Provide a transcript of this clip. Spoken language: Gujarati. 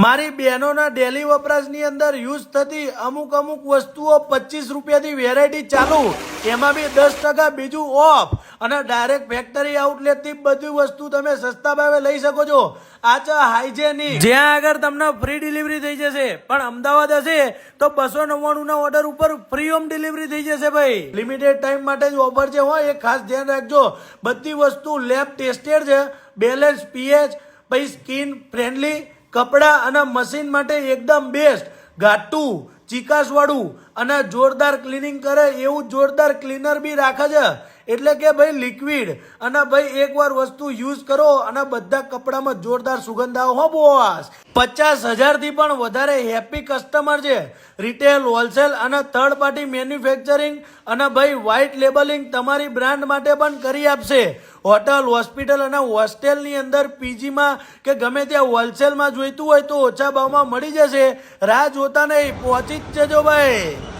મારી બહેનોના ડેલી વપરાશની અંદર યુઝ થતી અમુક વસ્તુઓ 25 રૂપિયાથી વેરાયટી ચાલુ, એમાં બી 10% બીજું ઓફ, અને ડાયરેક્ટ ફેક્ટરી આઉટલેટથી બધી વસ્તુ તમે સસ્તા ભાવે લઈ શકો છો. આ છે હાઇજેનિક, જ્યાં આગળ તમને ફ્રી ડિલિવરી થઈ જશે. પણ અમદાવાદ હશે તો 299 ના ઓર્ડર ઉપર ફ્રી હોમ ડિલિવરી થઈ જશે ભાઈ. લિમિટેડ ટાઈમ માટે જ ઓફર છે હો, એ ખાસ ધ્યાન રાખજો. બધી વસ્તુ લેબ ટેસ્ટેડ છે, બેલેન્સ પીએચ, પછી સ્કિન ફ્રેન્ડલી, કપડા અને મશીન માટે એકદમ બેસ્ટ, ઘાટું ચીકાશ વાળું અને જોરદાર ક્લીનિંગ કરે એવું જોરદાર ક્લીનર બી રાખે છે. એટલે કે ભાઈ લિક્વિડ, અને ભાઈ એકવાર વસ્તુ યુઝ કરો અને બધા કપડામાં જોરદાર સુગંધ આવે હો બોસ. 50,000 થી પણ વધારે હેપી કસ્ટમર છે. રિટેલ, હોલસેલ અને થર્ડ પાર્ટી મેન્યુફેક્ચરિંગ અને ભાઈ વ્હાઇટ લેબલિંગ તમારી બ્રાન્ડ માટે પણ કરી આપશે. હોટલ, હોસ્પિટલ અને હોસ્ટેલની અંદર, પીજીમાં કે ગમે ત્યાં હોલસેલમાં જોઈતું હોય તો ઓછા ભાવમાં મળી જશે. રાહ જોતા નહીં, પહોંચી જ જજો ભાઈ.